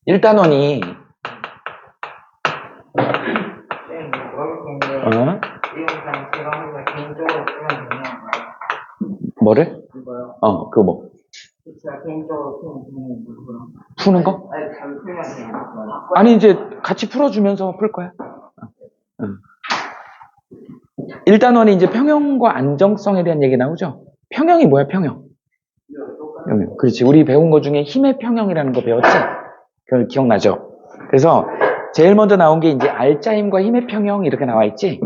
1단원이 뭐를? 그거 뭐? 제가 개인적으로 푸는 거? 아니, 잘 풀면 돼요. 아니, 이제 같이 풀어주면서 풀 거야. 1단원이 이제 평형과 안정성에 대한 얘기 나오죠? 평형이 뭐야, 평형? 그렇지. 우리 배운 거 중에 힘의 평형이라는 거 배웠지? 그걸 기억나죠? 그래서 제일 먼저 나온 게 이제 알짜 힘과 힘의 평형 이렇게 나와 있지?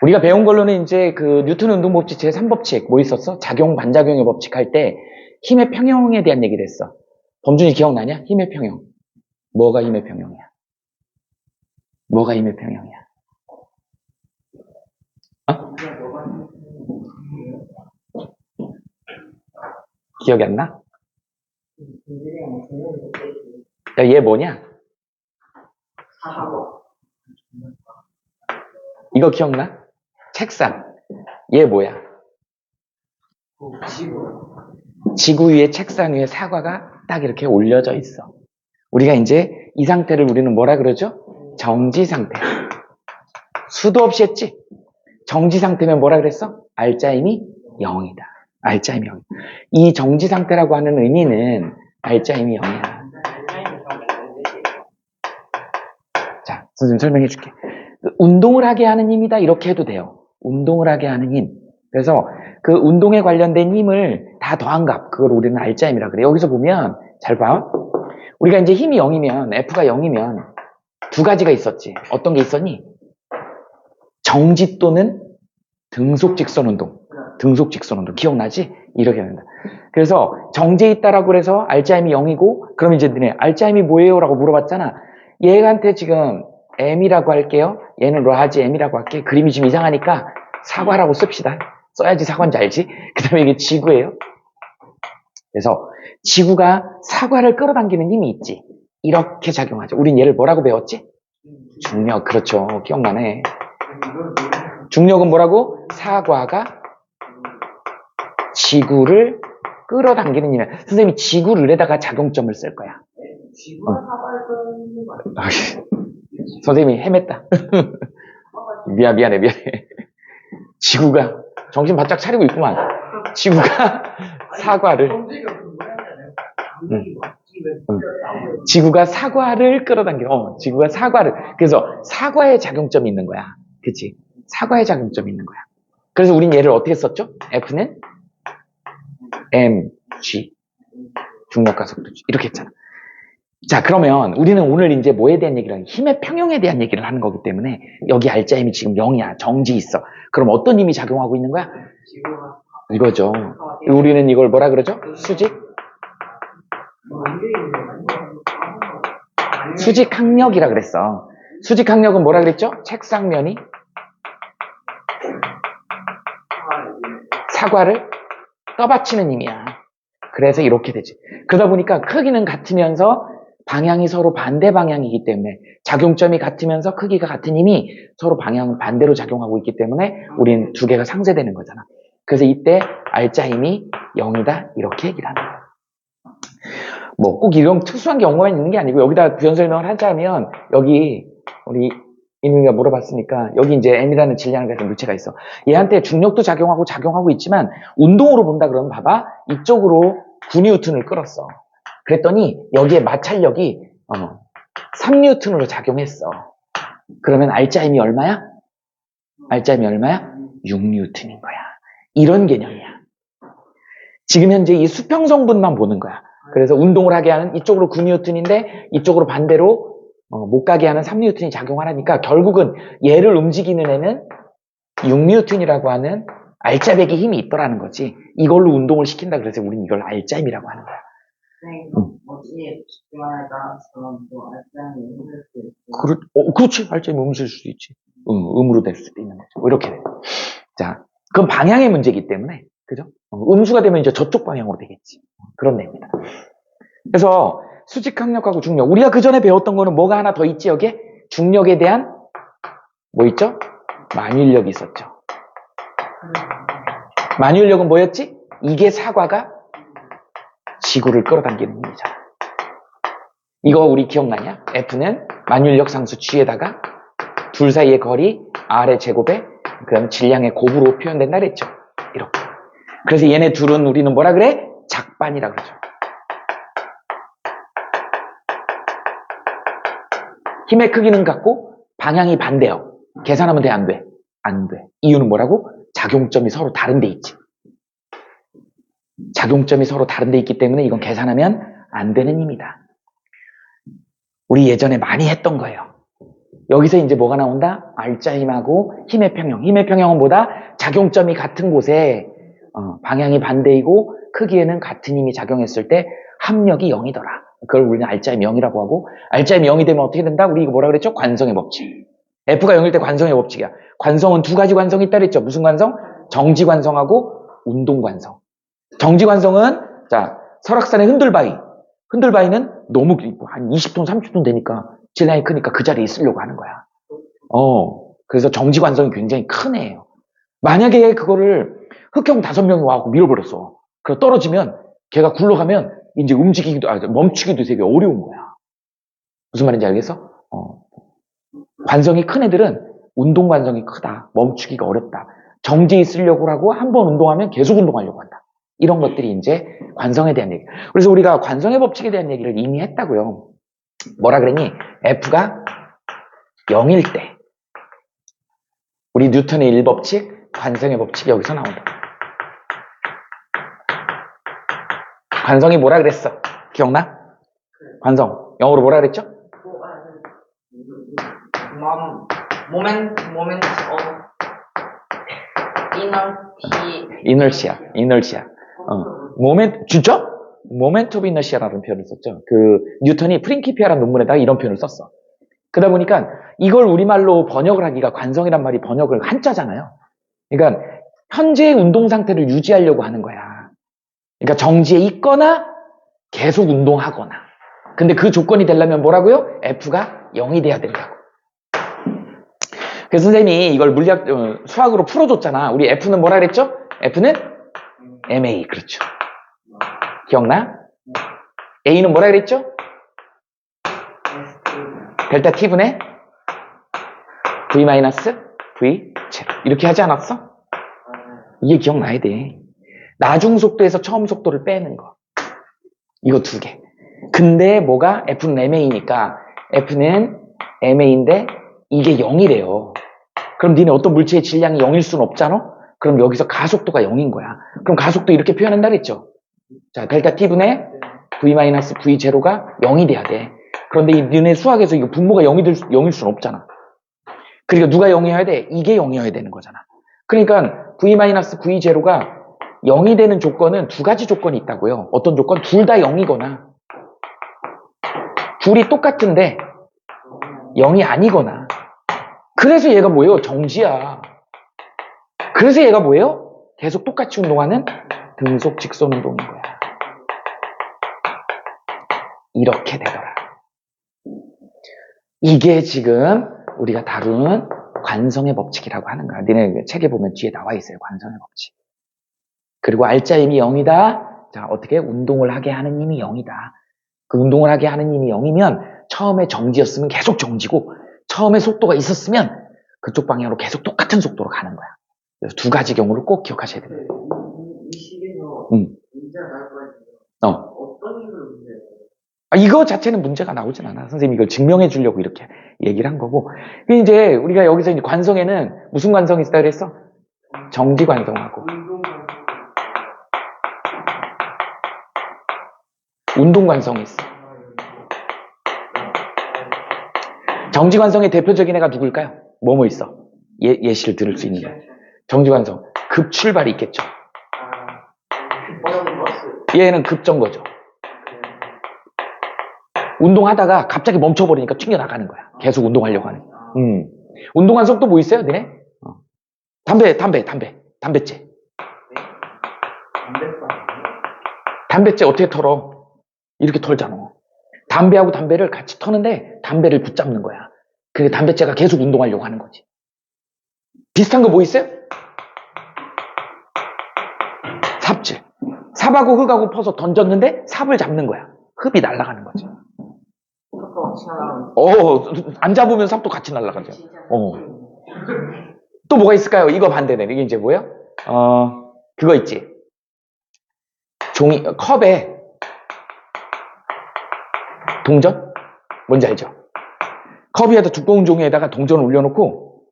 우리가 배운 걸로는 이제 그 뉴턴 운동법칙 제3법칙 뭐 있었어? 작용, 반작용의 법칙 할 때 힘의 평형에 대한 얘기를 했어. 범준이 기억나냐? 힘의 평형. 뭐가 힘의 평형이야? 뭐가 힘의 평형이야? 어? 기억이 안 나? 야, 얘 뭐냐? 이거 기억나? 책상. 얘 뭐야? 지구 위에 책상 위에 사과가 딱 이렇게 올려져 있어. 우리가 이제 이 상태를 우리는 뭐라 그러죠? 정지 상태. 수도 없이 했지? 정지 상태면 뭐라 그랬어? 알짜임이 0이다. 알짜임이 0. 이 정지 상태라고 하는 의미는 알짜임이 0이야. 자, 선생님 설명해 줄게. 운동을 하게 하는 힘이다. 이렇게 해도 돼요. 운동을 하게 하는 힘. 그래서 그 운동에 관련된 힘을 다 더한 값. 그걸 우리는 알짜임이라 그래. 여기서 보면 잘 봐. 우리가 이제 힘이 0이면 F가 0이면 두 가지가 있었지. 어떤 게 있었니? 정지 또는 등속 직선 운동. 등속 직선 운동. 기억나지? 이렇게 된다. 그래서 정지에 있다라고 그래서 알짜임이 0이고 그럼 이제 너네 알짜임이 뭐예요? 라고 물어봤잖아. 얘한테 지금 M이라고 할게요. 얘는 라지 M이라고 할게. 그림이 좀 이상하니까 사과라고 씁시다. 써야지 사과인지 알지? 그 다음에 이게 지구예요. 그래서 지구가 사과를 끌어당기는 힘이 있지. 이렇게 작용하죠. 우린 얘를 뭐라고 배웠지? 중력. 그렇죠. 기억나네. 중력은 뭐라고? 사과가 지구를 끌어당기는 힘이야. 선생님이 지구를에다가 작용점을 쓸 거야. 지구가 사과를 끄는 거 아니에요? 선생님이 헤맸다. 미안해. 지구가 정신 바짝 차리고 있구만. 지구가 사과를 지구가 사과를 끌어당겨. 지구가 사과를. 그래서 사과의 작용점이 있는 거야. 그치? 사과의 작용점이 있는 거야. 그래서 우린 얘를 어떻게 썼죠? F는 mg 중력과 속도지. 이렇게 했잖아. 자, 그러면 우리는 오늘 이제 뭐에 대한 얘기를 하는 힘의 평형에 대한 얘기를 하는 거기 때문에 여기 알짜힘이 지금 0이야. 정지 있어. 그럼 어떤 힘이 작용하고 있는 거야? 이거죠. 우리는 이걸 뭐라 그러죠? 수직? 수직항력이라 그랬어. 수직항력은 뭐라 그랬죠? 책상면이 사과를 떠받치는 힘이야. 그래서 이렇게 되지. 그러다 보니까 크기는 같으면서 방향이 서로 반대 방향이기 때문에 작용점이 같으면서 크기가 같은 힘이 서로 방향 반대로 작용하고 있기 때문에 우린 두 개가 상쇄되는 거잖아. 그래서 이때 알짜 힘이 0이다 이렇게 얘기를 하는 거야. 뭐 꼭 이런 특수한 경우가 있는 게 아니고 여기다 부연 설명을 하자면 여기 우리 이민이가 물어봤으니까 여기 이제 M이라는 질량을 가진 물체가 있어. 얘한테 중력도 작용하고 있지만 운동으로 본다 그러면 봐봐. 이쪽으로 9N을 끌었어. 그랬더니 여기에 마찰력이 3N으로 작용했어. 그러면 알짜 힘이 얼마야? 알짜 힘이 얼마야? 6N인 거야. 이런 개념이야. 지금 현재 이 수평성분만 보는 거야. 그래서 운동을 하게 하는 이쪽으로 9N인데 이쪽으로 반대로 못 가게 하는 3N이 작용하니까 결국은 얘를 움직이는 애는 6N이라고 하는 알짜배기 힘이 있더라는 거지. 이걸로 운동을 시킨다 그래서 우리는 이걸 알짜힘이라고 하는 거야. 어디에 집중하니까 또 알짜힘이 힘들 수도 있고. 그렇지. 알짜힘이 음실 수도 있지. 음으로 될 수도 있는 거죠. 이렇게 돼. 자, 그건 방향의 문제이기 때문에, 그죠? 음수가 되면 이제 저쪽 방향으로 되겠지. 그런 내용입니다. 그래서 수직항력하고 중력. 우리가 그 전에 배웠던 거는 뭐가 하나 더 있지, 여기에? 중력에 대한 뭐 있죠? 만유인력이 있었죠. 만유인력은 뭐였지? 이게 사과가 지구를 끌어당기는 힘이잖아. 이거 우리 기억나냐? F는 만유인력 상수 G에다가 둘 사이의 거리 R의 제곱에 그럼 질량의 곱으로 표현된다 그랬죠. 이렇게. 그래서 얘네 둘은 우리는 뭐라 그래? 작반이라고 그러죠. 힘의 크기는 같고 방향이 반대요. 계산하면 돼, 안 돼? 안 돼. 이유는 뭐라고? 작용점이 서로 다른 데 있지. 작용점이 서로 다른 데 있기 때문에 이건 계산하면 안 되는 힘이다. 우리 예전에 많이 했던 거예요. 여기서 이제 뭐가 나온다? 알짜 힘하고 힘의 평형. 힘의 평형은 뭐다? 작용점이 같은 곳에 방향이 반대이고 크기에는 같은 힘이 작용했을 때 합력이 0이더라. 그걸 우리는 알짜 힘 0이라고 하고, 알짜 힘 0이 되면 어떻게 된다? 우리 이거 뭐라 그랬죠? 관성의 법칙. F가 0일 때 관성의 법칙이야. 관성은 두 가지 관성이 있다 그랬죠. 무슨 관성? 정지 관성하고 운동 관성. 정지 관성은 자, 설악산의 흔들바위. 흔들바위는 너무 한 20톤, 30톤 되니까 질량이 크니까 그 자리에 있으려고 하는 거야. 그래서 정지 관성이 굉장히 큰 애예요. 만약에 그거를 흑형 5명이 와갖고 밀어버렸어. 그래서 떨어지면 걔가 굴러가면 이제 움직이기도, 멈추기도 되게 어려운 거야. 무슨 말인지 알겠어? 관성이 큰 애들은 운동 관성이 크다. 멈추기가 어렵다. 정지에 있으려고 하고 한 번 운동하면 계속 운동하려고 한다. 이런 것들이 이제 관성에 대한 얘기. 그래서 우리가 관성의 법칙에 대한 얘기를 이미 했다고요. 뭐라 그랬니? F가 0일 때. 우리 뉴턴의 1법칙, 관성의 법칙이 여기서 나온다. 관성이 뭐라 그랬어? 기억나? 관성. 영어로 뭐라 그랬죠? moment of inertia. 진짜? moment of inertia라는 표현을 썼죠. 그 뉴턴이 프린키피아라는 논문에다가 이런 표현을 썼어. 그러다 보니까 이걸 우리말로 번역을 하기가 관성이란 말이 번역을 한자잖아요. 그러니까 현재의 운동 상태를 유지하려고 하는 거야. 그러니까 정지에 있거나 계속 운동하거나. 근데 그 조건이 되려면 뭐라고요? F가 0이 돼야 된다고. 그래서 선생님이 이걸 수학으로 풀어줬잖아. 우리 F는 뭐라 그랬죠? F는 MA. 그렇죠. 기억나? A는 뭐라 그랬죠? 델타 T분의 V-V 제로. 이렇게 하지 않았어? 이게 기억나야 돼. 나중 속도에서 처음 속도를 빼는 거. 이거 두 개. 근데 뭐가? F는 MA니까 F는 MA인데 이게 0이래요. 그럼 니네 어떤 물체의 질량이 0일 수는 없잖아? 그럼 여기서 가속도가 0인 거야. 그럼 가속도 이렇게 표현한다 그랬죠? 자, 델타 T분의 V-V 제로가 0이 돼야 돼. 그런데 이 니네 수학에서 이거 분모가 0일 수는 없잖아. 그러니까 누가 0이어야 돼? 이게 0이어야 되는 거잖아. 그러니까 V-V 제로가 0이 되는 조건은 두 가지 조건이 있다고요. 어떤 조건? 둘 다 0이거나 둘이 똑같은데 0이 아니거나. 그래서 얘가 뭐예요? 정지야. 그래서 얘가 뭐예요? 계속 똑같이 운동하는 등속 직선 운동인 거야. 이렇게 되더라. 이게 지금 우리가 다룬 관성의 법칙이라고 하는 거야. 니네 책에 보면 뒤에 나와 있어요. 관성의 법칙. 그리고 알짜 힘이 0이다. 자, 어떻게? 운동을 하게 하는 힘이 0이다. 그 운동을 하게 하는 힘이 0이면 처음에 정지였으면 계속 정지고 처음에 속도가 있었으면 그쪽 방향으로 계속 똑같은 속도로 가는 거야. 그래서 두 가지 경우를 꼭 기억하셔야 됩니다. 이 시기에서 문제가 나올 거 아니에요? 어떤 식으로 문제가 나와요? 이거 자체는 문제가 나오진 않아. 선생님이 이걸 증명해 주려고 이렇게 얘기를 한 거고. 이제 우리가 여기서 이제 관성에는 무슨 관성이 있다 그랬어? 정지 관성하고 운동 관성이 있어. 정지 관성의 대표적인 애가 누굴까요? 뭐뭐 있어? 예시를 들을 수 있는 거. 정지 관성. 급출발이 있겠죠. 얘는 급정거죠. 운동하다가 갑자기 멈춰버리니까 튕겨나가는 거야. 계속 운동하려고 하는. 운동한 속도 뭐 있어요, 니네? 담배째. 담배째 어떻게 털어? 이렇게 털잖아. 담배하고 담배를 같이 터는데 담배를 붙잡는 거야. 그래, 담뱃재가 계속 운동하려고 하는 거지. 비슷한 거 뭐 있어요? 삽질. 삽하고 흙하고 퍼서 던졌는데 삽을 잡는 거야. 흙이 날아가는 거지. 안 잡으면 삽도 같이 날아가죠. 또 뭐가 있을까요? 이거 반대네. 이게 이제 뭐예요? 그거 있지. 컵에 동전? 뭔지 알죠? 컵 위에다 두꺼운 종이에다가 동전을 올려놓고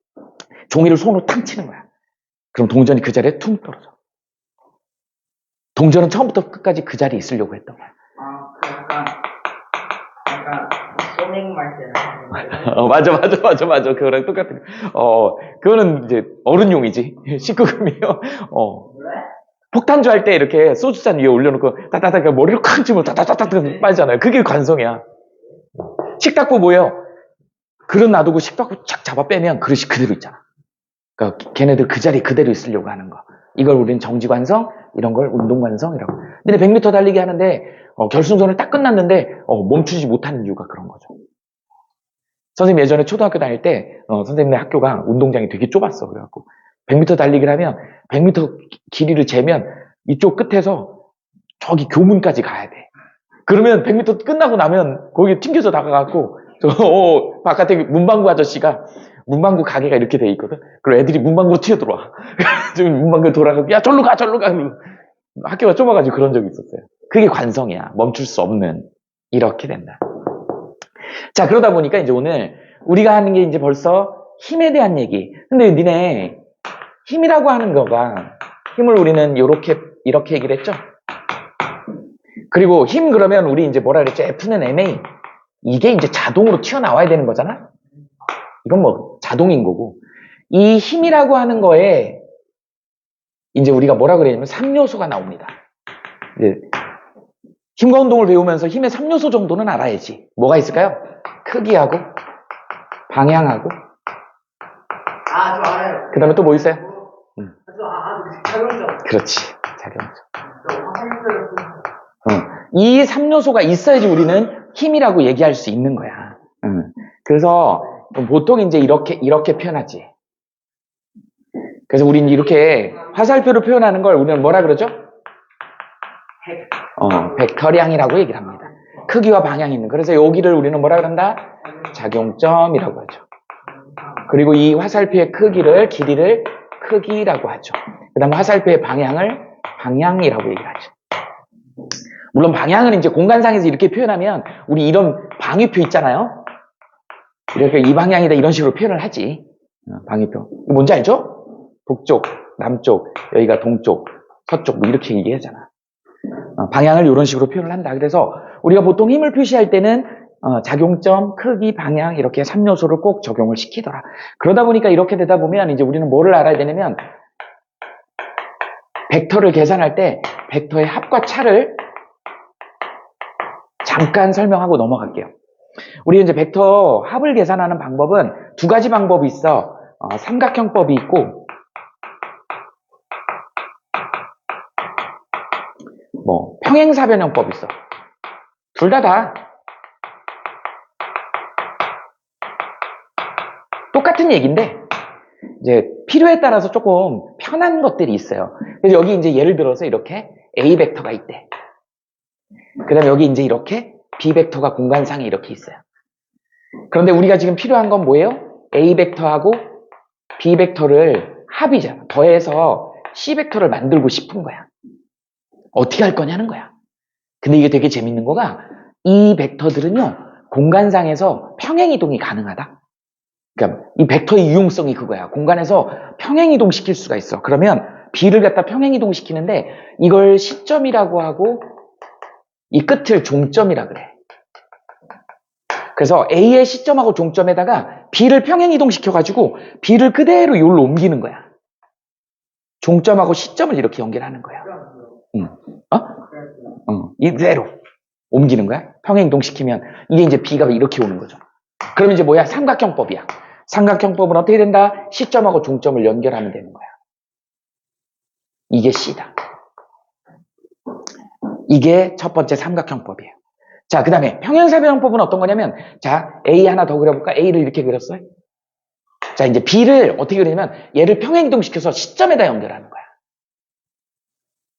종이를 손으로 탕 치는 거야. 그럼 동전이 그 자리에 퉁 떨어져. 동전은 처음부터 끝까지 그 자리에 있으려고 했던 거야. 약간 소맥 맞아. 그거랑 똑같은 거. 그거는 이제 어른용이지. 19금이요. 폭탄주 할 때 이렇게 소주잔 위에 올려놓고 따따따 머리를 콱 치면 따따따따 빠지잖아요. 그게 관성이야. 식탁보 뭐예요? 그릇 놔두고 식탁보 착 잡아 빼면 그릇이 그대로 있잖아. 그러니까 걔네들 그 자리 그대로 있으려고 하는 거. 이걸 우리는 정지관성, 이런 걸 운동관성이라고. 근데 100m 달리기 하는데 결승선을 딱 끝났는데 멈추지 못하는 이유가 그런 거죠. 선생님 예전에 초등학교 다닐 때 선생님네 학교가 운동장이 되게 좁았어. 그래갖고 100m 달리기를 하면 100m 길이를 재면 이쪽 끝에서 저기 교문까지 가야 돼. 그러면 100m 끝나고 나면 거기 튕겨져 나가갖고 바깥에 문방구 아저씨가 문방구 가게가 이렇게 돼 있거든. 그리고 애들이 문방구로 튀어들어와. 지금 문방구 돌아가고 야 절로 가. 학교가 좁아가지고 그런 적이 있었어요. 그게 관성이야. 멈출 수 없는. 이렇게 된다. 자, 그러다 보니까 이제 오늘 우리가 하는 게 이제 벌써 힘에 대한 얘기. 근데 니네 힘이라고 하는 거가 힘을 우리는 이렇게 얘기를 했죠. 그리고 힘 그러면 우리 이제 뭐라 그랬죠? F는 MA. 이게 이제 자동으로 튀어나와야 되는 거잖아? 이건 뭐 자동인 거고. 이 힘이라고 하는 거에 이제 우리가 뭐라 그랬냐면 3요소가 나옵니다. 이제 힘과 운동을 배우면서 힘의 3요소 정도는 알아야지. 뭐가 있을까요? 크기하고 방향하고 저 알아요. 그 다음에 또 뭐 있어요? 작용점. 그렇지. 작용점. 이 3요소가 있어야지 우리는 힘이라고 얘기할 수 있는 거야. 그래서 보통 이제 이렇게 표현하지. 그래서 우리는 이렇게 화살표로 표현하는 걸 우리는 뭐라 그러죠? 벡터량이라고 얘기를 합니다. 크기와 방향이 있는. 그래서 여기를 우리는 뭐라 그런다? 작용점이라고 하죠. 그리고 이 화살표의 길이를 크기라고 하죠. 그 다음에 화살표의 방향을 방향이라고 얘기를 하죠. 물론 방향은 이제 공간상에서 이렇게 표현하면 우리 이런 방위표 있잖아요. 이렇게 이 방향이다 이런 식으로 표현을 하지. 방위표. 뭔지 알죠? 북쪽, 남쪽, 여기가 동쪽, 서쪽 뭐 이렇게 얘기하잖아. 방향을 이런 식으로 표현을 한다. 그래서 우리가 보통 힘을 표시할 때는 작용점, 크기, 방향 이렇게 3요소를 꼭 적용을 시키더라. 그러다 보니까 이렇게 되다 보면 이제 우리는 뭐를 알아야 되냐면 벡터를 계산할 때 벡터의 합과 차를 잠깐 설명하고 넘어갈게요. 우리 이제 벡터 합을 계산하는 방법은 두 가지 방법이 있어. 삼각형법이 있고 평행사변형법이 있어. 둘 다 똑같은 얘기인데 이제 필요에 따라서 조금 편한 것들이 있어요. 그래서 여기 이제 예를 들어서 이렇게 A 벡터가 있대. 그 다음에 여기 이제 이렇게 B 벡터가 공간상에 이렇게 있어요. 그런데 우리가 지금 필요한 건 뭐예요? A 벡터하고 B 벡터를 합이잖아. 더해서 C 벡터를 만들고 싶은 거야. 어떻게 할 거냐는 거야. 근데 이게 되게 재밌는 거가 이 벡터들은요 공간상에서 평행이동이 가능하다. 그러니까 이 벡터의 유용성이 그거야. 공간에서 평행이동 시킬 수가 있어. 그러면 B를 갖다 평행이동 시키는데 이걸 시점이라고 하고 이 끝을 종점이라 그래. 그래서 A의 시점하고 종점에다가 B를 평행이동 시켜가지고 B를 그대로 여기로 옮기는 거야. 종점하고 시점을 이렇게 연결하는 거야. 이대로 옮기는 거야. 평행이동 시키면 이게 이제 B가 이렇게 오는 거죠. 그러면 이제 뭐야? 삼각형법이야. 삼각형법은 어떻게 된다? 시점하고 종점을 연결하면 되는 거야. 이게 C다. 이게 첫 번째 삼각형법이에요. 자, 그 다음에 평행사변형법은 어떤 거냐면, 자, A 하나 더 그려볼까? A를 이렇게 그렸어요. 자, 이제 B를 어떻게 그리냐면, 얘를 평행이동시켜서 시점에다 연결하는 거야.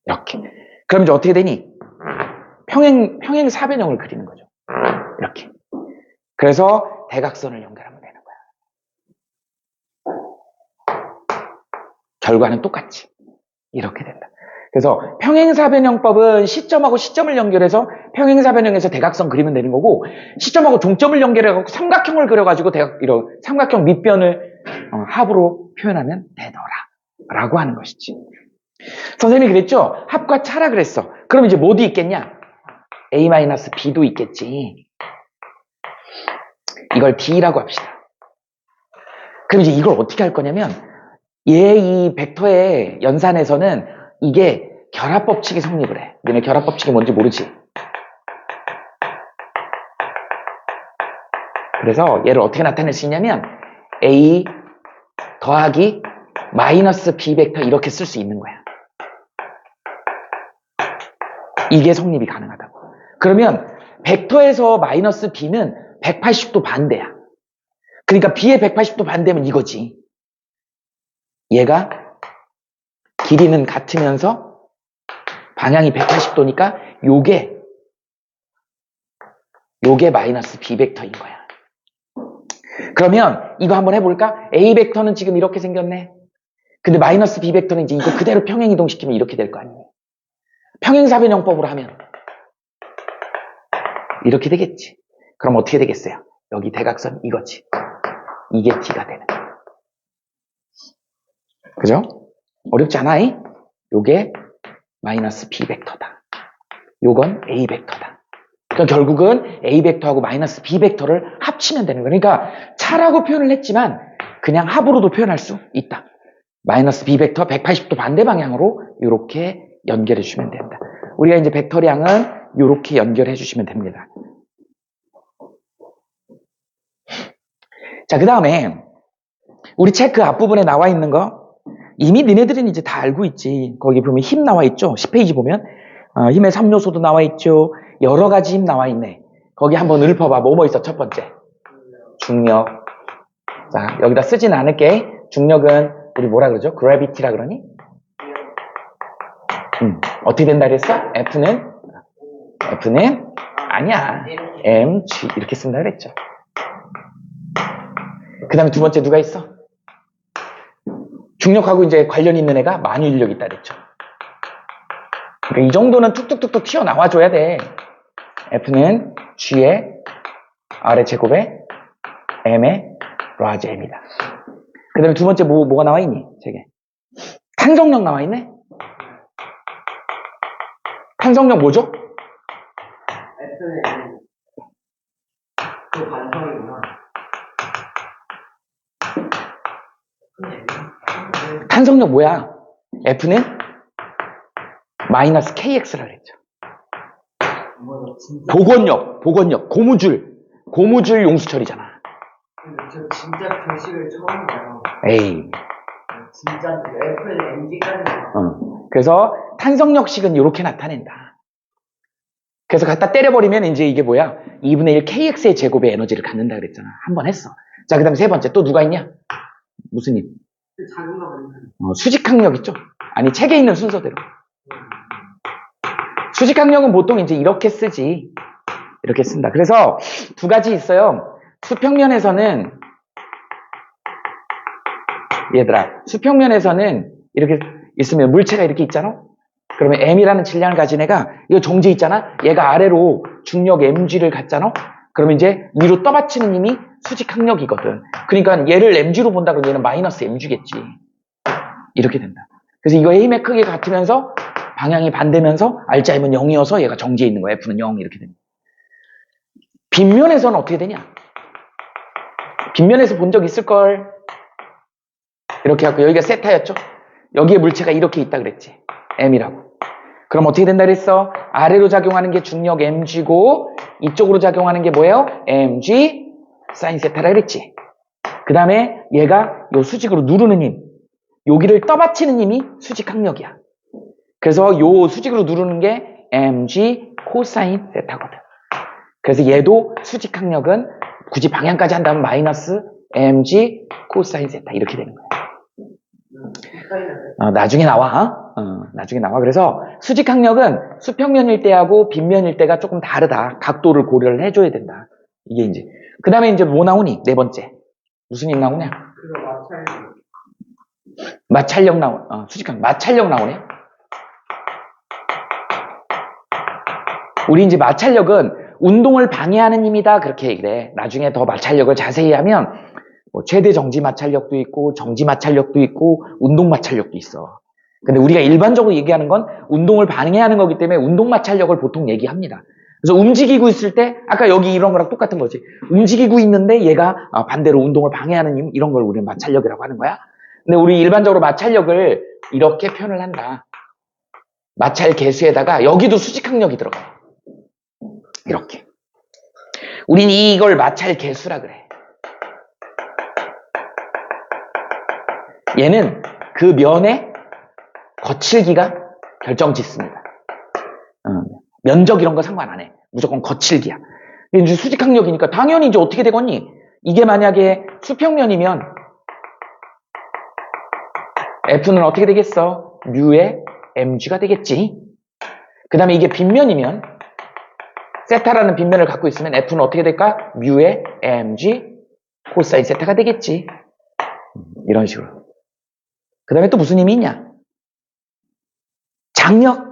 이렇게. 그럼 이제 어떻게 되니? 평행사변형을 그리는 거죠. 이렇게. 그래서 대각선을 연결하면 되는 거야. 결과는 똑같지. 이렇게 된다. 그래서 평행사변형법은 시점하고 시점을 연결해서 평행사변형에서 대각선 그리면 되는 거고, 시점하고 종점을 연결해서 삼각형을 그려가지고 이런 삼각형 밑변을 합으로 표현하면 되더라 라고 하는 것이지. 선생님이 그랬죠? 합과 차라 그랬어. 그럼 이제 뭐도 있겠냐? A-B도 있겠지. 이걸 D라고 합시다. 그럼 이제 이걸 어떻게 할 거냐면, 이 벡터의 연산에서는 이게 결합법칙이 성립을 해. 너네 결합법칙이 뭔지 모르지? 그래서 얘를 어떻게 나타낼 수 있냐면 A 더하기 마이너스 B 벡터 이렇게 쓸 수 있는 거야. 이게 성립이 가능하다고. 그러면 벡터에서 마이너스 B는 180도 반대야. 그러니까 B의 180도 반대면 이거지. 얘가 길이는 같으면서 방향이 180도니까 요게 마이너스 B 벡터인 거야. 그러면 이거 한번 해볼까? A 벡터는 지금 이렇게 생겼네. 근데 마이너스 B 벡터는 이제 이거 그대로 평행 이동시키면 이렇게 될 거 아니에요. 평행사변형법으로 하면 이렇게 되겠지. 그럼 어떻게 되겠어요? 여기 대각선 이거지. 이게 D가 되는 거야. 그죠? 어렵지 않아? 요게 마이너스 B 벡터다. 요건 A 벡터다. 그러니까 결국은 A 벡터하고 마이너스 B 벡터를 합치면 되는 거야. 그러니까 차라고 표현을 했지만 그냥 합으로도 표현할 수 있다. 마이너스 B 벡터 180도 반대 방향으로 이렇게 연결해 주시면 된다. 우리가 이제 벡터량은 이렇게 연결해 주시면 됩니다. 자, 그 다음에 우리 책 그 앞부분에 나와 있는 거 이미 너네들은 이제 다 알고 있지. 거기 보면 힘 나와 있죠. 10페이지 보면 힘의 3요소도 나와 있죠. 여러 가지 힘 나와 있네. 거기 한번 읊어봐. 뭐뭐 있어? 첫 번째 중력. 자, 여기다 쓰진 않을게. 중력은 우리 뭐라 그러죠? gravity라 그러니? 어떻게 된다 그랬어? F는 아니야. mg 이렇게 쓴다 그랬죠. 그 다음에 두 번째 누가 있어? 중력하고 이제 관련 있는 애가 만유인력이 있다 그랬죠. 그러니까 이 정도는 툭툭툭툭 튀어나와줘야 돼. F는 G의 R의 제곱에 M의 라지 M이다. 그 다음에 두 번째 뭐가 나와 있니? 책에. 탄성력 나와 있네? 탄성력 뭐죠? F는 그 반성이구나. 탄성력 뭐야? F는 마이너스 KX라 그랬죠. 복원력, 고무줄 용수철이잖아. 저 진짜 결식을 처음 봐요. 에이. 진짜 F는 MG까지 그래서 탄성력식은 이렇게 나타낸다. 그래서 갖다 때려버리면 이제 이게 뭐야? 2분의 1 KX의 제곱의 에너지를 갖는다 그랬잖아. 한 번 했어. 자, 그 다음에 세 번째 또 누가 있냐? 무슨 힘? 작은 거 보니까 수직항력 있죠? 아니, 책에 있는 순서대로. 수직항력은 보통 이제 이렇게 쓰지. 이렇게 쓴다. 그래서 두 가지 있어요. 수평면에서는 얘들아, 수평면에서는 이렇게 있으면 물체가 이렇게 있잖아? 그러면 M이라는 질량을 가진 애가 이거 정지 있잖아? 얘가 아래로 중력 mg를 갖잖아? 그러면 이제 위로 떠받치는 힘이 수직항력이거든. 그러니까 얘를 mg로 본다 그러면 얘는 마이너스 mg겠지. 이렇게 된다. 그래서 이거 힘의 크기가 같으면서 방향이 반대면서 알짜임은 0이어서 얘가 정지해 있는 거야. F는 0 이렇게 됩니다. 빗면에서는 어떻게 되냐? 빗면에서 본 적 있을걸? 이렇게 갖고 여기가 세타였죠? 여기에 물체가 이렇게 있다 그랬지. M이라고. 그럼 어떻게 된다 그랬어? 아래로 작용하는 게 중력 mg고 이쪽으로 작용하는 게 뭐예요? mg 사인 세타라 그랬지. 그 다음에 얘가 요 수직으로 누르는 힘, 여기를 떠받치는 힘이 수직항력이야. 그래서 요 수직으로 누르는 게 mg 코사인 세타거든. 그래서 얘도 수직항력은 굳이 방향까지 한다면 마이너스 mg 코사인 세타 이렇게 되는 거예요. 나중에 나와. 나중에 나와. 그래서 수직항력은 수평면일 때하고 빗면일 때가 조금 다르다. 각도를 고려를 해줘야 된다. 이게 이제. 그 다음에 이제 뭐 나오니? 네 번째. 무슨 일 나오냐? 마찰력 수직항 마찰력 나오네. 우리 이제 마찰력은 운동을 방해하는 힘이다. 그렇게 얘기를 해. 나중에 더 마찰력을 자세히 하면 뭐 최대 정지 마찰력도 있고 정지 마찰력도 있고 운동 마찰력도 있어. 근데 우리가 일반적으로 얘기하는 건 운동을 방해하는 거기 때문에 운동 마찰력을 보통 얘기합니다. 그래서 움직이고 있을 때 아까 여기 이런 거랑 똑같은 거지. 움직이고 있는데 얘가 반대로 운동을 방해하는 힘 이런 걸 우리는 마찰력이라고 하는 거야. 근데 우리 일반적으로 마찰력을 이렇게 표현을 한다. 마찰 계수에다가 여기도 수직항력이 들어가요. 이렇게. 우린 이걸 마찰 계수라 그래. 얘는 그 면의 거칠기가 결정짓습니다. 면적 이런 거 상관 안 해. 무조건 거칠기야. 이제 수직항력이니까 당연히 이제 어떻게 되겠니? 이게 만약에 수평면이면 F는 어떻게 되겠어? 뮤의 mg가 되겠지. 그 다음에 이게 빗면이면 세타라는 빗면을 갖고 있으면 F는 어떻게 될까? 뮤의 mg 코사인 세타가 되겠지. 이런 식으로. 그 다음에 또 무슨 힘이 있냐? 장력.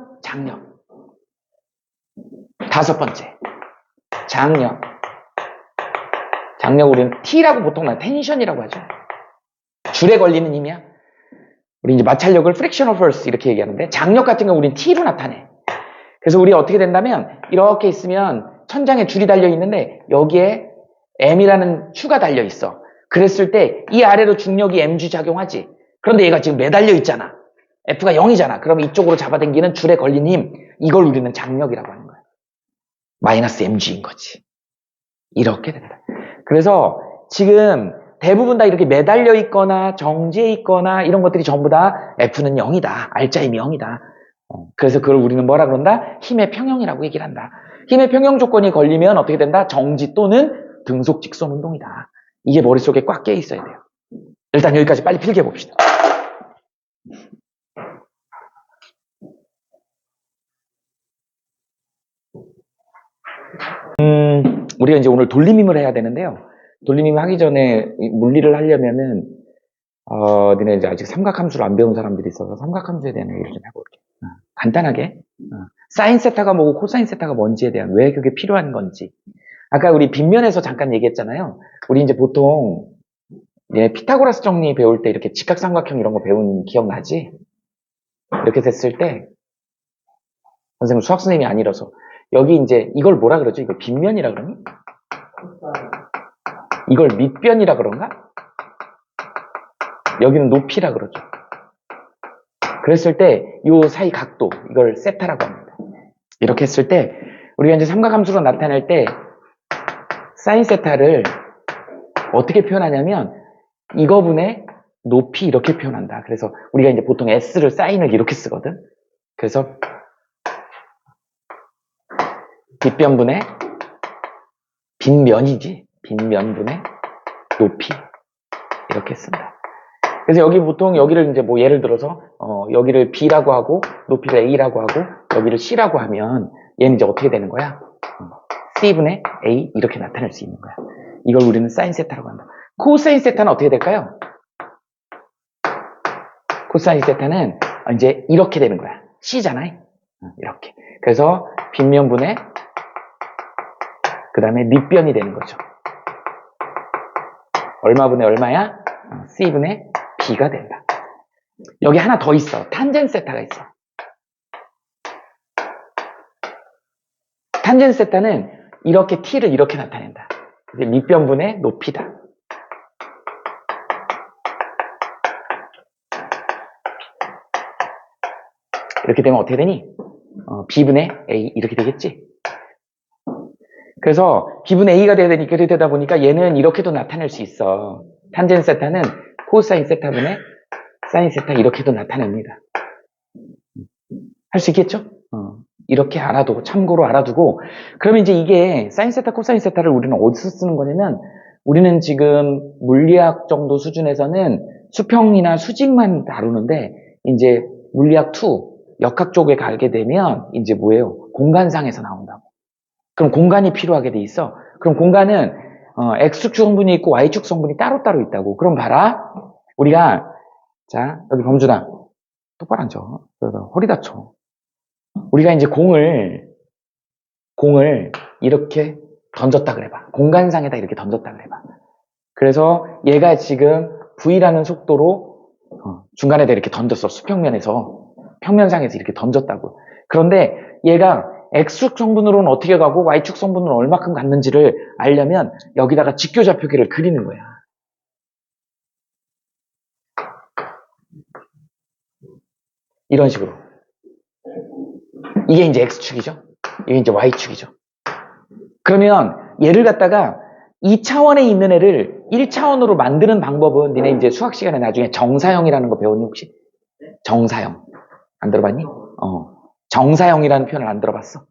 다섯 번째. 장력. 장력 우리는 T라고 보통 텐션이라고 하죠. 줄에 걸리는 힘이야. 우리 이제 마찰력을 frictional force 이렇게 얘기하는데 장력 같은 거 우리는 T로 나타내. 그래서 우리 어떻게 된다면 이렇게 있으면 천장에 줄이 달려 있는데 여기에 M이라는 추가 달려 있어. 그랬을 때 이 아래로 중력이 mg 작용하지. 그런데 얘가 지금 매달려 있잖아. F가 0이잖아. 그럼 이쪽으로 잡아당기는 줄에 걸린 힘 이걸 우리는 장력이라고 하는 거야. 마이너스 mg인 거지. 이렇게 된다. 그래서 지금 대부분 다 이렇게 매달려 있거나 정지해 있거나 이런 것들이 전부 다 F는 0이다. 알짜임이 0이다. 그래서 그걸 우리는 뭐라 그런다? 힘의 평형이라고 얘기를 한다. 힘의 평형 조건이 걸리면 어떻게 된다? 정지 또는 등속 직선 운동이다. 이게 머릿속에 꽉 깨 있어야 돼요. 일단 여기까지 빨리 필기해 봅시다. 우리가 이제 오늘 돌림힘을 해야 되는데요. 돌림힘 하기 전에 물리를 하려면은 니네 이제 아직 삼각함수를 안 배운 사람들이 있어서 삼각함수에 대한 얘기를 좀 해볼게. 간단하게 사인 세타가 뭐고 코사인 세타가 뭔지에 대한 왜 그게 필요한 건지. 아까 우리 빗면에서 잠깐 얘기했잖아요. 우리 이제 보통 피타고라스 정리 배울 때 이렇게 직각삼각형 이런 거 배운 기억나지? 이렇게 됐을 때 선생님 수학 선생님이 아니라서 여기 이제 이걸 뭐라 그러죠? 이걸 빗면이라 그러니? 이걸 밑변이라 그런가? 여기는 높이라 그러죠. 그랬을 때 이 사이 각도 이걸 세타라고 합니다. 이렇게 했을 때 우리가 이제 삼각함수로 나타낼 때 사인 세타를 어떻게 표현하냐면 이거분의 높이 이렇게 표현한다. 그래서 우리가 이제 보통 S를 사인을 이렇게 쓰거든. 그래서 빗변분의 빗면이지. 빗면분의 높이 이렇게 쓴다. 그래서 여기 보통 여기를 이제 뭐 예를 들어서 여기를 B라고 하고 높이를 A라고 하고 여기를 C라고 하면 얘는 이제 어떻게 되는 거야? C분의 A 이렇게 나타낼 수 있는 거야. 이걸 우리는 사인 세타라고 한다. 코사인 세타는 어떻게 될까요? 코사인 세타는 이제 이렇게 되는 거야. C잖아요. 이렇게. 그래서 빗면분의 그 다음에 밑변이 되는 거죠. 얼마분의 얼마야? C분의 B가 된다. 여기 하나 더 있어. 탄젠 세타가 있어. 탄젠 세타는 이렇게 T를 이렇게 나타낸다. 이제 밑변분의 높이다. 이렇게 되면 어떻게 되니? B분의 A 이렇게 되겠지? 그래서 B분의 A가 되다 보니까 얘는 이렇게도 나타낼 수 있어. 탄젠 세타는 코사인 세타분의 사인 세타 이렇게도 나타냅니다. 할 수 있겠죠? 이렇게 알아두고, 참고로 알아두고, 그러면 이제 이게 사인 세타, 코사인 세타를 우리는 어디서 쓰는 거냐면, 우리는 지금 물리학 정도 수준에서는 수평이나 수직만 다루는데, 이제 물리학 2, 역학 쪽에 가게 되면, 이제 뭐예요? 공간상에서 나온다고. 그럼 공간이 필요하게 돼 있어. 그럼 공간은, X축 성분이 있고 Y축 성분이 따로따로 있다고. 그럼 봐라. 우리가, 자, 여기 범준아. 똑바로 앉아. 허리 다쳐. 우리가 이제 공을 이렇게 던졌다 그래봐. 공간상에다 이렇게 던졌다 그래봐. 그래서 얘가 지금 V라는 속도로 중간에다 이렇게 던졌어. 수평면에서. 평면상에서 이렇게 던졌다고. 그런데 얘가 X축 성분으로는 어떻게 가고 Y축 성분으로는 얼마큼 갔는지를 알려면 여기다가 직교좌표기를 그리는 거야. 이런 식으로. 이게 이제 X축이죠. 이게 이제 Y축이죠. 그러면 얘를 갖다가 2차원에 있는 애를 1차원으로 만드는 방법은 니네 이제 수학 시간에 나중에 정사형이라는 거 배웠니 혹시? 정사형. 안 들어봤니? 정사형이라는 표현을 안 들어봤어?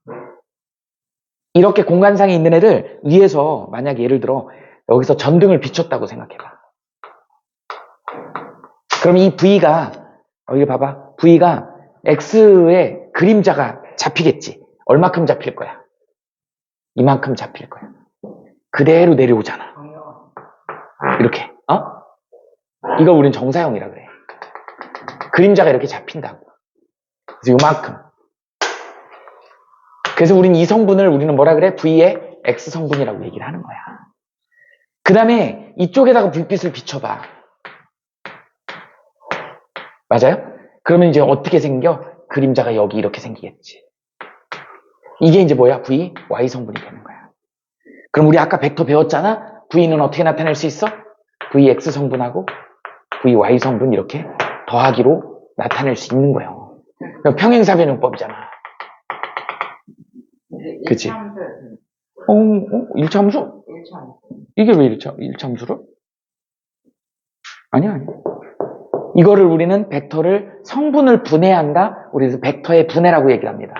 이렇게 공간상에 있는 애를 위에서 만약에 예를 들어 여기서 전등을 비췄다고 생각해봐. 그럼 이 V가 여기 봐봐. V가 X의 그림자가 잡히겠지. 얼마큼 잡힐 거야? 이만큼 잡힐 거야. 그대로 내려오잖아. 이렇게. 이걸 우린 정사형이라 그래. 그림자가 이렇게 잡힌다고. 그래서 요만큼. 그래서 우린 이 성분을 우리는 뭐라 그래? V의 X 성분이라고 얘기를 하는 거야. 그 다음에 이쪽에다가 불빛을 비춰봐. 맞아요? 그러면 이제 어떻게 생겨? 그림자가 여기 이렇게 생기겠지. 이게 이제 뭐야? V, Y 성분이 되는 거야. 그럼 우리 아까 벡터 배웠잖아? V는 어떻게 나타낼 수 있어? VX 성분하고 VY 성분 이렇게 더하기로 나타낼 수 있는 거예요. 평행사변형법이잖아. 그치? 1차함수? 이게 왜 1차함수를? 아니야. 이거를 우리는 벡터를 성분을 분해한다. 우리는 벡터의 분해라고 얘기를 합니다.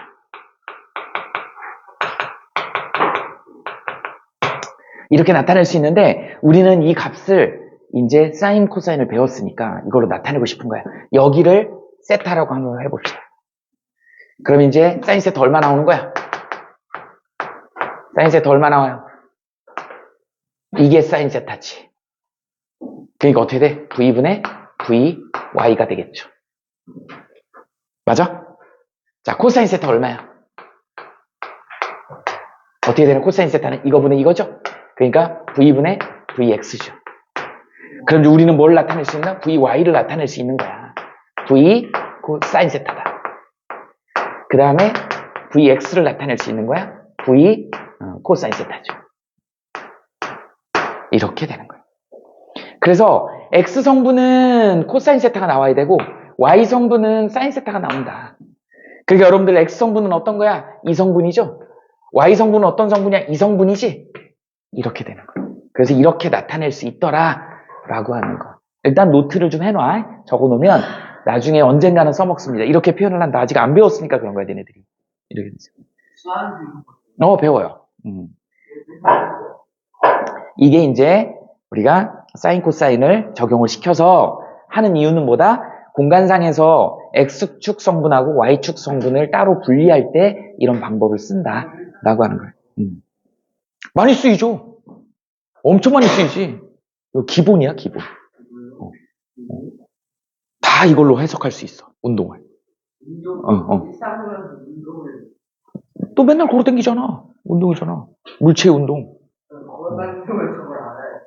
이렇게 나타낼 수 있는데 우리는 이 값을 이제 사인, 코사인을 배웠으니까 이걸로 나타내고 싶은 거야. 여기를 세타라고 한번 해봅시다. 그럼 이제 사인 세타 얼마 나오는 거야? 사인 세타 얼마 나와요? 이게 사인 세타지. 그러니까 어떻게 돼? V분의 VY가 되겠죠. 맞아? 자, 코사인 세타 얼마야? 어떻게 되는 코사인 세타는 이거분의 이거죠? 그러니까 V분의 VX죠. 그럼 우리는 뭘 나타낼 수 있나? VY를 나타낼 수 있는 거야. V 코사인 세타다. 그 다음에 VX를 나타낼 수 있는 거야. V 코사인 세타죠. 이렇게 되는 거예요. 그래서 X 성분은 코사인 세타가 나와야 되고 Y 성분은 사인 세타가 나온다. 그러니까 여러분들 X 성분은 어떤 거야? 이 성분이죠. Y 성분은 어떤 성분이야? 이 성분이지. 이렇게 되는 거예요. 그래서 이렇게 나타낼 수 있더라 라고 하는 거. 일단 노트를 좀 해놔. 적어놓으면 나중에 언젠가는 써먹습니다. 이렇게 표현을 한다. 아직 안 배웠으니까 그런 거야, 니네들이. 이렇게 되죠. 배워요. 이게 이제 우리가 사인, 코사인을 적용을 시켜서 하는 이유는 뭐다? 공간상에서 X축 성분하고 Y축 성분을 따로 분리할 때 이런 방법을 쓴다 라고 하는 거예요. 많이 쓰이죠? 엄청 많이 쓰이지. 이거 기본이야, 기본. 다 이걸로 해석할 수 있어, 운동을. 또 맨날 걸어다니잖아. 운동이잖아. 물체 운동.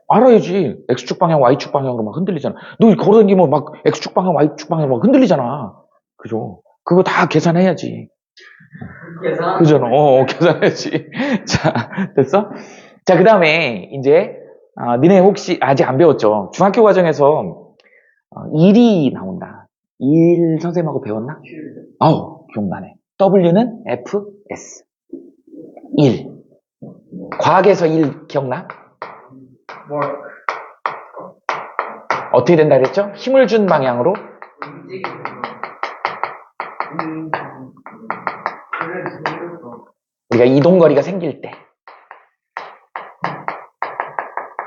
알아야지. X축 방향, Y축 방향으로 막 흔들리잖아. 너 걸어다니면 막 X축 방향, Y축 방향으로 막 흔들리잖아. 그죠? 그거 다 계산해야지. 그잖아. 계산해야지. 자, 됐어? 자, 그 다음에 이제 니네 혹시 아직 안 배웠죠? 중학교 과정에서 일이 나온다. 일 선생님하고 배웠나? 기억나네. W는 FS. 1. 과학에서 1 기억나? 어떻게 된다 그랬죠? 힘을 준 방향으로 우리가 이동거리가 생길 때.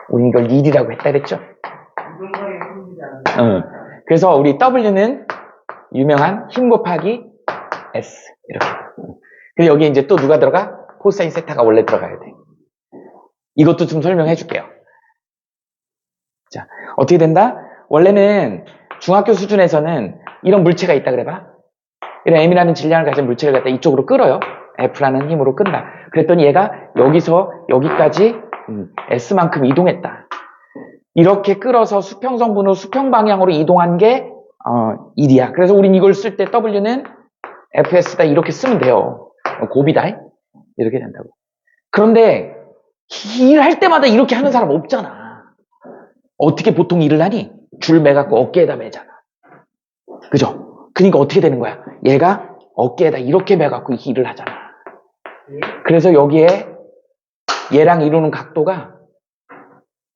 우리 이걸 일이라고 했다 그랬죠? 이동거리가 생기지 않아요. 그래서 우리 W는 유명한 힘 곱하기 S. 이렇게. 그래서 여기 이제 또 누가 들어가? 코사인 세타가 원래 들어가야 돼. 이것도 좀 설명해 줄게요. 자, 어떻게 된다? 원래는 중학교 수준에서는 이런 물체가 있다 그래봐. 이런 M이라는 질량을 가진 물체를 갖다 이쪽으로 끌어요. F라는 힘으로 끈다. 그랬더니 얘가 여기서 여기까지 S만큼 이동했다. 이렇게 끌어서 수평성분으로 수평 방향으로 이동한 게 1이야. 그래서 우린 이걸 쓸 때 W는 FS다 이렇게 쓰면 돼요. 곱이다. 이렇게 된다고. 그런데 일할 때마다 이렇게 하는 사람 없잖아. 어떻게 보통 일을 하니? 줄 매갖고 어깨에다 매잖아. 그죠? 그러니까 어떻게 되는 거야? 얘가 어깨에다 이렇게 매갖고 일을 하잖아. 그래서 여기에 얘랑 이루는 각도가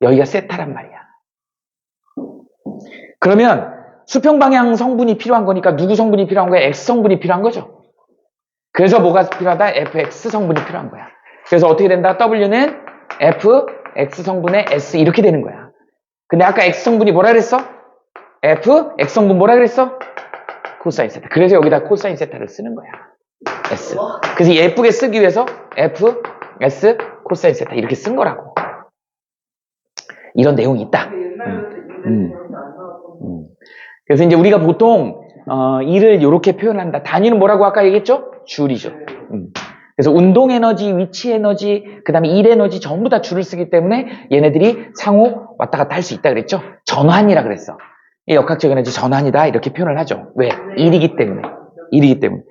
여기가 세타란 말이야. 그러면 수평방향 성분이 필요한 거니까 누구 성분이 필요한 거야? X 성분이 필요한 거죠. 그래서 뭐가 필요하다? FX 성분이 필요한 거야. 그래서 어떻게 된다? W는 F, X 성분의 S 이렇게 되는 거야. 근데 아까 X 성분이 뭐라 그랬어? F, X 성분 뭐라 그랬어? 코사인 세타. 그래서 여기다 코사인 세타를 쓰는 거야. S. 그래서 예쁘게 쓰기 위해서 F, S, 코사인 세타 이렇게 쓴 거라고. 이런 내용이 있다. 그래서 이제 우리가 보통 일을 이렇게 표현한다. 단위는 뭐라고 아까 얘기했죠? 줄이죠. 그래서 운동 에너지, 위치 에너지, 그 다음에 일 에너지 전부 다 줄을 쓰기 때문에 얘네들이 상호 왔다 갔다 할 수 있다 그랬죠? 전환이라 그랬어. 이 역학적 에너지 전환이다 이렇게 표현을 하죠. 왜? 일이기 때문에. 일이기 때문에.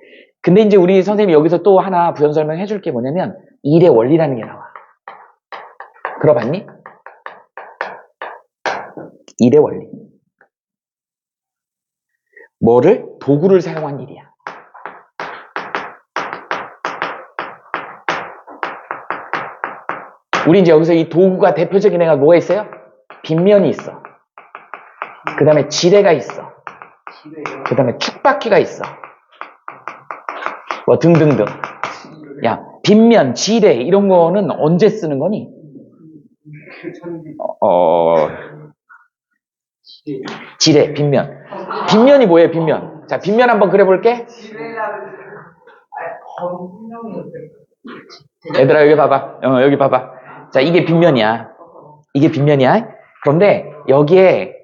근데 이제 우리 선생님이 여기서 또 하나 부연 설명해 줄 게 뭐냐면 일의 원리라는 게 나와. 들어봤니? 일의 원리. 뭐를? 도구를 사용한 일이야. 우리 이제 여기서 이 도구가 대표적인 애가 뭐가 있어요? 빗면이 있어. 그 다음에 지뢰가 있어. 그 다음에 축바퀴가 있어. 뭐 등등등. 야, 빗면, 지뢰 이런 거는 언제 쓰는 거니? 지뢰, 빗면. 빗면이 뭐예요, 빗면? 자, 빗면 한번 그려볼게. 얘들아, 여기 봐봐. 여기 봐봐. 자, 이게 빗면이야. 이게 빗면이야. 그런데 여기에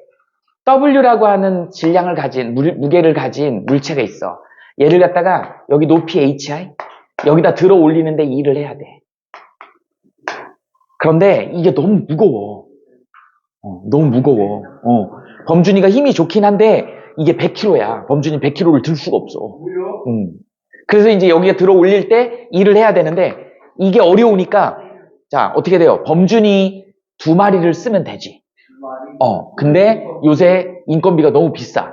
W라고 하는 질량을 가진, 무게를 가진 물체가 있어. 얘를 갖다가 여기 높이 HI, 여기다 들어 올리는데 일을 해야 돼. 그런데 이게 너무 무거워. 너무 무거워. 범준이가 힘이 좋긴 한데 이게 100kg야. 범준이 100kg를 들 수가 없어. 그래서 이제 여기에 들어 올릴 때 일을 해야 되는데 이게 어려우니까 자, 어떻게 돼요? 범준이 2마리를 쓰면 되지. 근데 요새 인건비가 너무 비싸.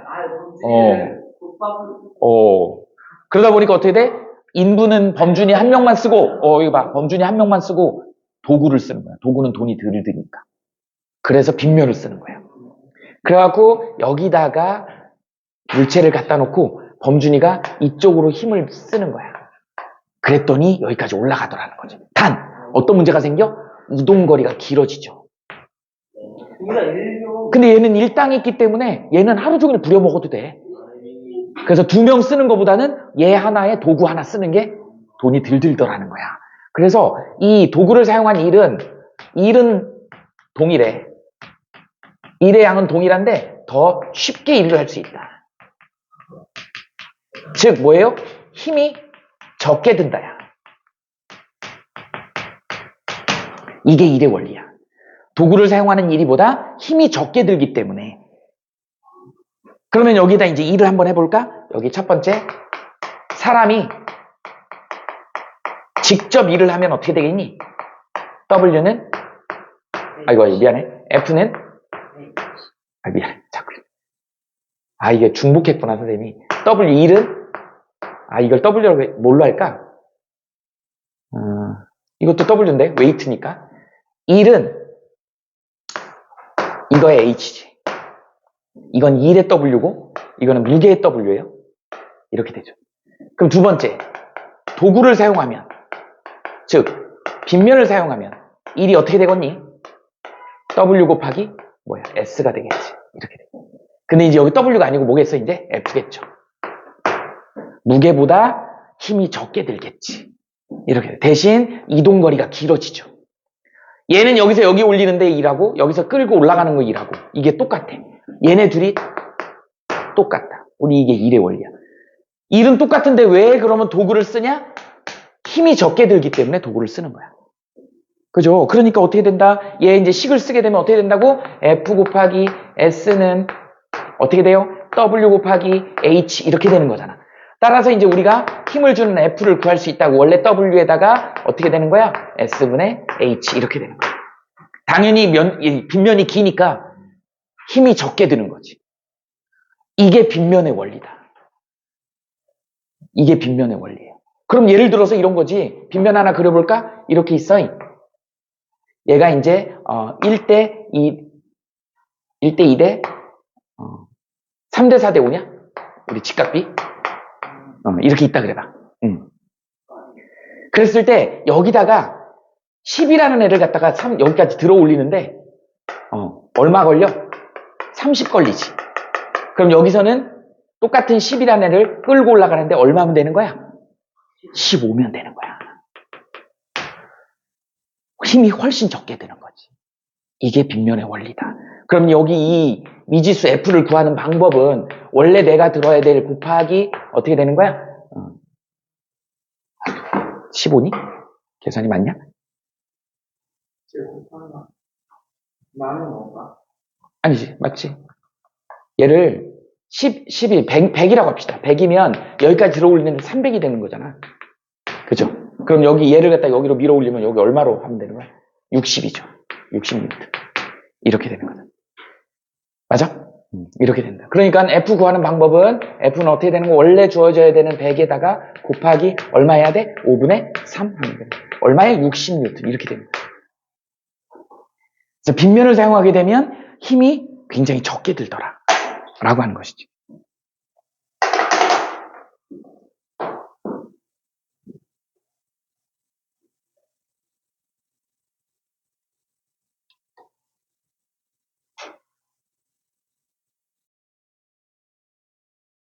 그러다 보니까 어떻게 돼? 인부는 범준이 1명만 쓰고, 이거 봐. 범준이 1명만 쓰고 도구를 쓰는 거야. 도구는 돈이 덜 드니까. 그래서 빗면을 쓰는 거야. 그래갖고 여기다가 물체를 갖다 놓고 범준이가 이쪽으로 힘을 쓰는 거야. 그랬더니 여기까지 올라가더라는 거지. 단, 어떤 문제가 생겨? 이동거리가 길어지죠. 근데 얘는 일당이 있기 때문에 얘는 하루 종일 부려먹어도 돼. 그래서 2명 쓰는 것보다는 얘 하나에 도구 하나 쓰는 게 돈이 덜 들더라는 거야. 그래서 이 도구를 사용한 일은 동일해. 일의 양은 동일한데 더 쉽게 일을 할 수 있다. 즉 뭐예요? 힘이 적게 든다야. 이게 일의 원리야. 도구를 사용하는 일이보다 힘이 적게 들기 때문에. 그러면 여기다 이제 일을 한번 해볼까? 여기 첫 번째, 사람이 직접 일을 하면 어떻게 되겠니? W는 아이고 미안해. F는 미안해. 자꾸 이게 중복했구나 선생님이. W1은 이걸 W로 뭘로 할까? 이것도 W인데 웨이트니까 1은 이거의 H지. 이건 일의 W고 이거는 무게의 W예요. 이렇게 되죠. 그럼 두 번째, 도구를 사용하면 즉 빗면을 사용하면 1이 어떻게 되겠니? W 곱하기 뭐야? S가 되겠지. 이렇게 돼. 근데 이제 여기 W가 아니고 뭐겠어? 이제 F겠죠. 무게보다 힘이 적게 들겠지. 이렇게 돼. 대신 이동거리가 길어지죠. 얘는 여기서 여기 올리는데 2라고, 여기서 끌고 올라가는 거 2라고. 이게 똑같아. 얘네 둘이 똑같다. 우리 이게 1의 원리야. 1은 똑같은데 왜 그러면 도구를 쓰냐? 힘이 적게 들기 때문에 도구를 쓰는 거야. 그죠? 그러니까 어떻게 된다? 얘 이제 식을 쓰게 되면 어떻게 된다고? F 곱하기 S는 어떻게 돼요? W 곱하기 H 이렇게 되는 거잖아. 따라서 이제 우리가 힘을 주는 F를 구할 수 있다고. 원래 W에다가 어떻게 되는 거야? S분의 H 이렇게 되는 거야. 당연히 빗면이 기니까 힘이 적게 드는 거지. 이게 빗면의 원리다. 이게 빗면의 원리예요. 그럼 예를 들어서 이런 거지. 빗면 하나 그려볼까? 이렇게 있어. 얘가 이제 1대 2대 3대 4대 5냐? 우리 직각비? 이렇게 있다 그래봐. 그랬을 때 여기다가 10이라는 애를 갖다가 여기까지 들어 올리는데 얼마 걸려? 30 걸리지. 그럼 여기서는 똑같은 10이라는 애를 끌고 올라가는데 얼마면 되는 거야? 15면 되는 거야. 힘이 훨씬 적게 드는 거지. 이게 빗면의 원리다. 그럼 여기 이 미지수 F를 구하는 방법은 원래 내가 들어야 될 곱하기 어떻게 되는 거야? 15니? 계산이 맞냐? 나는 뭔가? 아니지, 맞지? 얘를 10이 100이라고 합시다. 100이면 여기까지 들어 올리는데 300이 되는 거잖아. 그죠? 그럼 여기 얘를 갖다 여기로 밀어 올리면 여기 얼마로 하면 되는 거야? 60이죠. 60m. 이렇게 되는 거죠. 맞아? 이렇게 된다. 그러니까 F 구하는 방법은 F는 어떻게 되는 거? 원래 주어져야 되는 100에다가 곱하기 얼마 해야 돼? 5분의 3 하면 되는 거야. 얼마에? 60N. 이렇게 됩니다. 그래서 빗면을 사용하게 되면 힘이 굉장히 적게 들더라. 라고 하는 것이죠.